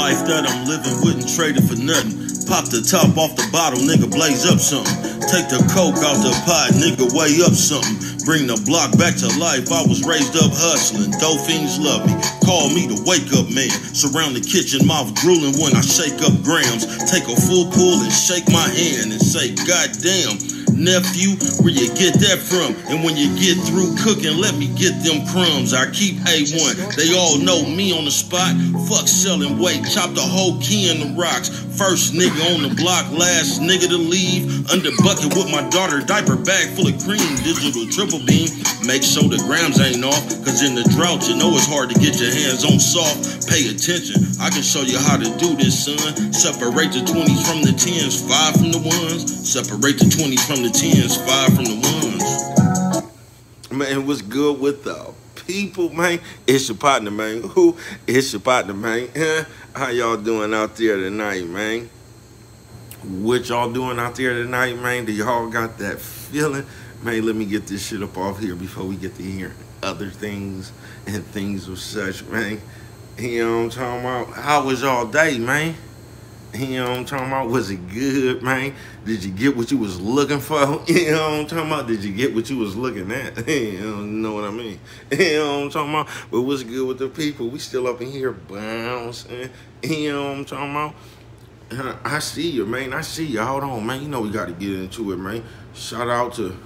life that I'm living, wouldn't trade it for nothing. Pop the top off the bottle, nigga, blaze up something. Take the coke out the pot, nigga, weigh up something. Bring the block back to life, I was raised up hustling. Dope fiends love me, call me the wake up man. Surround the kitchen, mouth drooling when I shake up grams. Take a full pull and shake my hand and say, God damn. Nephew, where you get that from? And when you get through cooking, let me get them crumbs. I keep A1, they all know me on the spot. Fuck selling weight, chop the whole key in the rocks. First nigga on the block, last nigga to leave. Under bucket with my daughter, diaper bag full of cream. Digital triple beam, make sure the grams ain't off. Cause in the drought, you know it's hard to get your hands on soft. Pay attention, I can show you how to do this, son. Separate the 20s from the 10s, 5 from the 1s. Separate the 20s from the 10s, 5 from the 1s. Man, what's good with the people, man? It's your partner, man. Who? It's your partner, man. How y'all doing out there tonight, man? What y'all doing out there tonight, man? Do y'all got that feeling? Man, let me get this shit up off here before we get to hear other things and things of such, man. You know what I'm talking about? How was y'all day, man? You know what I'm talking about? Was it good, man? Did you get what you was looking for? You know what I'm talking about? Did you get what you was looking at? You know what I mean? You know what I'm talking about? But what's good with the people? We still up in here bouncing. You know what I'm talking about? I see you, man. I see you. Hold on, man. You know we got to get into it, man. Shout out to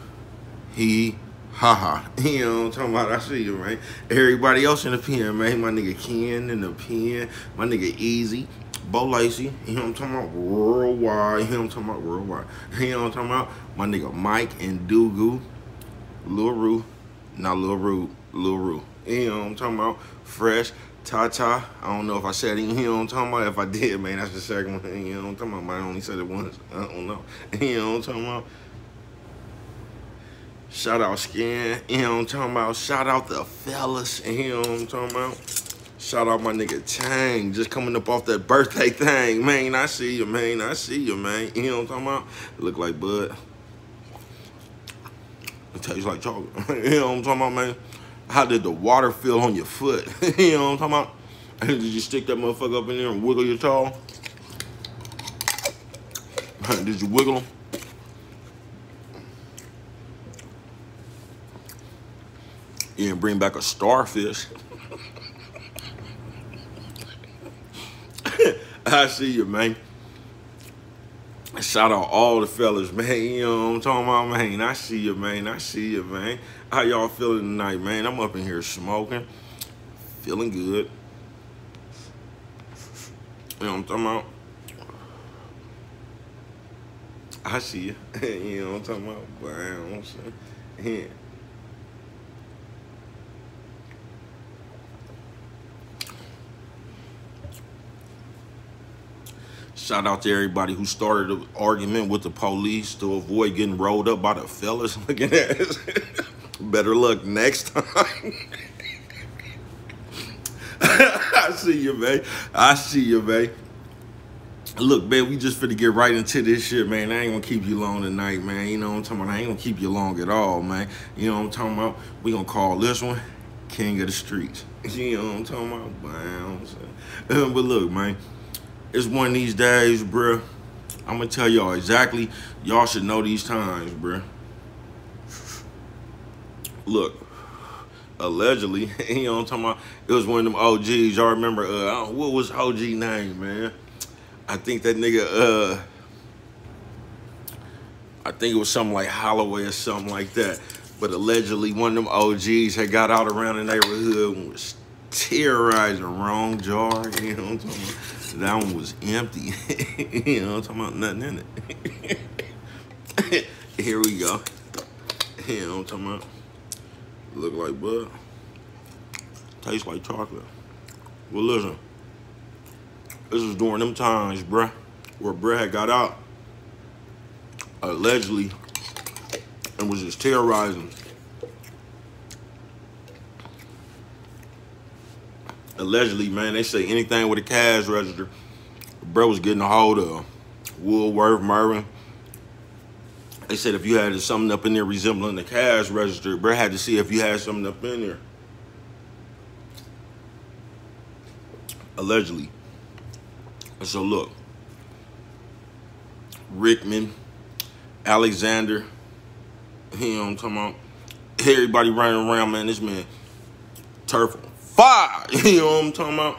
he. Haha, you know what I'm talking about? I see you, man. Everybody else in the pen, man. My nigga Ken in the pen. My nigga Easy. Bo Lacey, you know what I'm talking about? Worldwide, you know what I'm talking about? Worldwide. You know what I'm talking about? My nigga Mike and Dugu. Lil Roo. Not Lil Roo. Lil Roo. You know what I'm talking about? Fresh. Tata. I don't know if I said it. You know what I'm talking about? If I did, man, that's the second one. You know what I'm talking about? I only said it once. I don't know. You know what I'm talking about? Shout out Scan. You know what I'm talking about? Shout out the fellas. You know what I'm talking about? Shout out my nigga Tang, just coming up off that birthday thing. Man, I see you, man. I see you, man. You know what I'm talking about? Look like bud. It tastes like chocolate. You know what I'm talking about, man? How did the water feel on your foot? You know what I'm talking about? Did you stick that motherfucker up in there and wiggle your toe? Did you wiggle them? You didn't bring back a starfish. I see you, man. Shout out all the fellas, man. You know what I'm talking about, man. I see you, man. I see you, man. How y'all feeling tonight, man? I'm up in here smoking. Feeling good. You know what I'm talking about? I see you. You know what I'm talking about? Bounce. Yeah. Shout out to everybody who started an argument with the police to avoid getting rolled up by the fellas. Looking at us. Better luck next time. I see you, man. I see you, man. Look, man, we just finna get right into this shit, man. I ain't gonna keep you long tonight, man. You know what I'm talking about? I ain't gonna keep you long at all, man. You know what I'm talking about? We gonna call this one King of the Streets. You know what I'm talking about? Bounce. But look, man. It's one of these days, bruh. I'm gonna tell y'all exactly. Y'all should know these times, bruh. Look, allegedly, you know what I'm talking about? It was one of them OGs. Y'all remember, what was OG name, man? I think that nigga, I think it was something like Holloway or something like that. But allegedly, one of them OGs had got out around the neighborhood and was terrorizing wrong jar. You know what I'm talking about? That one was empty. You know what I'm talking about? Nothing in it. Here we go. You know what I'm talking about? Look like bud. Tastes like chocolate. Well, listen. This was during them times, bruh, where bruh had got out, allegedly, and was just terrorizing. Allegedly, man, they say anything with a cash register, bro was getting a hold of. Woolworth, Mervin. They said if you had something up in there resembling the cash register, bro had to see if you had something up in there. Allegedly. So look, Rickman, Alexander, you know what I'm talking about? Everybody running around, man. This man, turf on fire. You know what I'm talking about?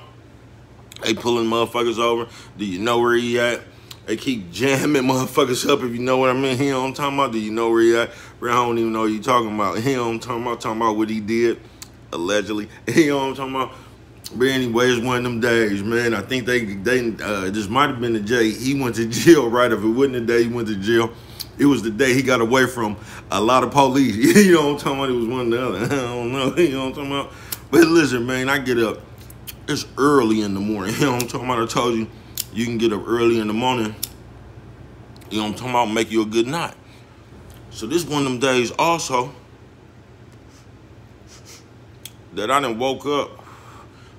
They pulling motherfuckers over. Do you know where he at? They keep jamming motherfuckers up, if you know what I mean. You know what I'm talking about? Do you know where he at? Bro, I don't even know what you talking about. You know what I'm talking about? Talking about what he did, allegedly. You know what I'm talking about? But anyway, it's one of them days, man. I think they this might have been the day he went to jail, right? If it wasn't the day he went to jail, it was the day he got away from a lot of police. You know what I'm talking about? It was one or the other. I don't know. You know what I'm talking about? But listen, man, I get up. It's early in the morning. You know what I'm talking about? I told you, you can get up early in the morning. You know what I'm talking about? Make you a good night. So this one of them days also that I done woke up.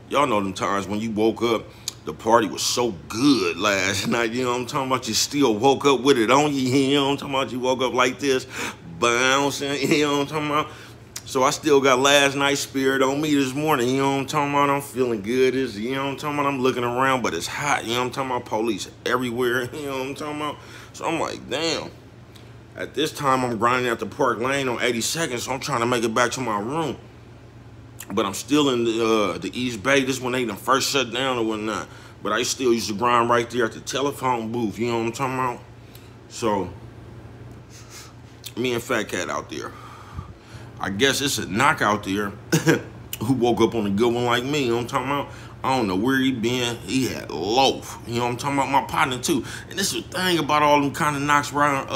Y'all know them times when you woke up, the party was so good last night. You know what I'm talking about? You still woke up with it on you. You know what I'm talking about? You woke up like this, bouncing. You know what I'm talking about? So I still got last night's spirit on me this morning. You know what I'm talking about? I'm feeling good. You know what I'm talking about? I'm looking around, but it's hot. You know what I'm talking about? Police everywhere. You know what I'm talking about? So I'm like, damn. At this time, I'm grinding at the Park Lane on 82nd, so I'm trying to make it back to my room. But I'm still in the East Bay. This one ain't the first shut down or whatnot. But I still used to grind right there at the telephone booth. You know what I'm talking about? So, me and Fat Cat out there. I guess it's a knockout there who woke up on a good one like me. You know what I'm talking about? I don't know where he been. He had loaf. You know what I'm talking about? My partner too. And this is the thing about all them kind of knocks around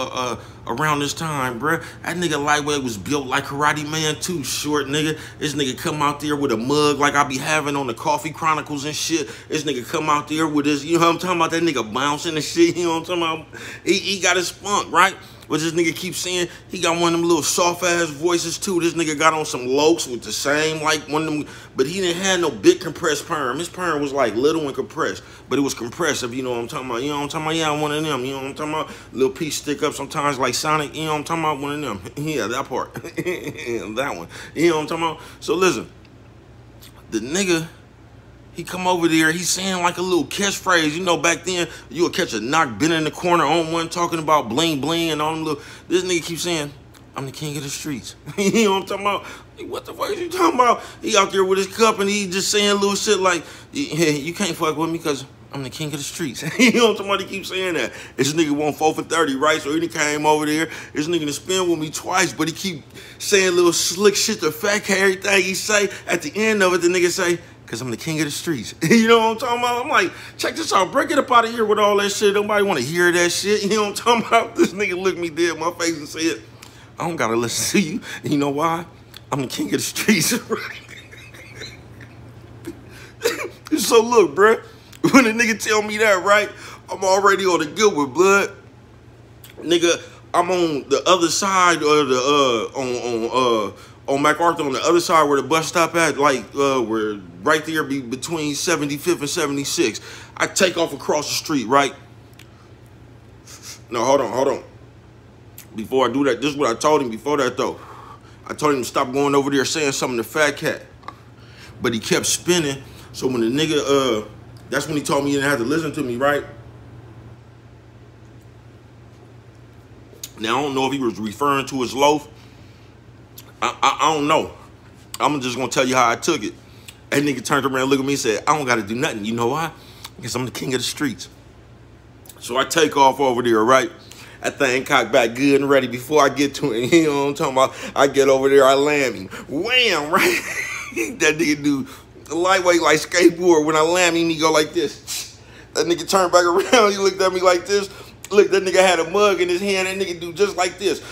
this time, bruh. That nigga Lightweight was built like Karate Man too, short nigga. This nigga come out there with a mug like I be having on the Coffee Chronicles and shit. This nigga come out there with his, you know what I'm talking about? That nigga bouncing and shit. You know what I'm talking about? He got his spunk, right? What this nigga keeps saying, he got one of them little soft-ass voices, too. This nigga got on some lokes with the same, like, one of them, but he didn't have no big compressed perm. His perm was, like, little and compressed, but it was compressive, you know what I'm talking about? You know what I'm talking about? Yeah, one of them, you know what I'm talking about? Little piece stick up sometimes like Sonic, you know what I'm talking about? One of them. Yeah, that part. That one. You know what I'm talking about? So, listen, the nigga, he come over there, he's saying like a little catchphrase. You know, back then, you would catch a knock been in the corner on one talking about bling bling and all them little. This nigga keeps saying, I'm the king of the streets. You know what I'm talking about? Like, what the fuck is you talking about? He out there with his cup and he just saying little shit like, hey, you can't fuck with me because I'm the king of the streets. You know what I'm talking about? He keeps saying that. This nigga won 4 for 30, right? So he came over there. This nigga to spin with me twice, but he keep saying little slick shit to Fat Cat. Everything he say, at the end of it, the nigga say, because I'm the king of the streets. You know what I'm talking about? I'm like, check this out. Break it up out of here with all that shit. Nobody want to hear that shit. You know what I'm talking about? This nigga looked me dead in my face and said, I don't got to listen to you. And you know why? I'm the king of the streets. So look, bruh. When a nigga tell me that, right, I'm already on the good with blood. Nigga, I'm on the other side of the, on MacArthur, on the other side where the bus stop at, like, where right there be between 75th and 76th. I take off across the street, right? No, hold on. Before I do that, this is what I told him before that, though. I told him to stop going over there saying something to Fat Cat. But he kept spinning, so when the nigga, that's when he told me he didn't have to listen to me, right? Now, I don't know if he was referring to his loaf. I don't know. I'm just going to tell you how I took it. That nigga turned around and looked at me and said, I don't got to do nothing. You know why? Because I'm the king of the streets. So I take off over there, right? That thing cocked back good and ready before I get to it. You know what I'm talking about? I get over there, I land him. Wham, right? That nigga do lightweight like skateboard. When I land him, he go like this. That nigga turned back around. He looked at me like this. Look, that nigga had a mug in his hand. That nigga do just like this.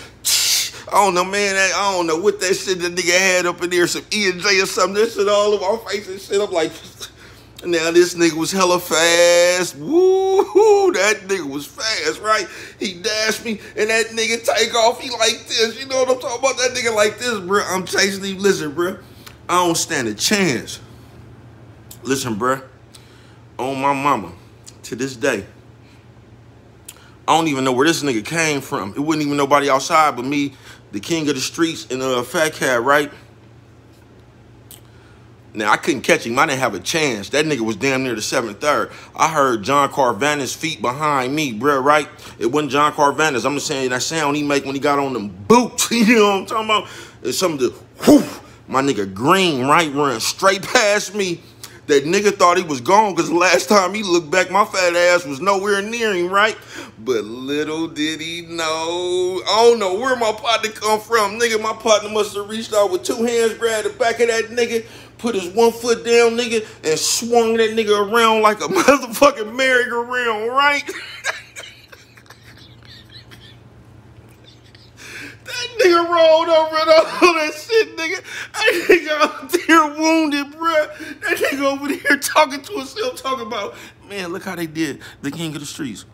I don't know, man. I don't know what that shit that nigga had up in there. Some E&J or something. That shit all over my face and shit. I'm like, now this nigga was hella fast. Woo-hoo, that nigga was fast, right? He dashed me, and that nigga take off. He like this. You know what I'm talking about? That nigga like this, bro. I'm chasing him. Listen, bro. I don't stand a chance. Listen, bro. On my mama, to this day, I don't even know where this nigga came from. It wasn't even nobody outside but me, the king of the streets, and Fat Cat, right? Now, I couldn't catch him. I didn't have a chance. That nigga was damn near the 7th. I heard John Carvan's feet behind me, bro, right? It wasn't John Carvan's. I'm just saying that sound he make when he got on them boots. You know what I'm talking about? It's something to, whoo, my nigga Green, right, run straight past me. That nigga thought he was gone because the last time he looked back, my fat ass was nowhere near him, right? But little did he know. I don't know where my partner come from. Nigga, my partner must have reached out with 2 hands, grabbed the back of that nigga, put his 1 foot down, nigga, and swung that nigga around like a motherfucking merry-go-round, right? That nigga rolled over and all that shit, nigga. That nigga out there wounded, bruh. That nigga over there talking to himself, talking about, man, look how they did the king of the streets.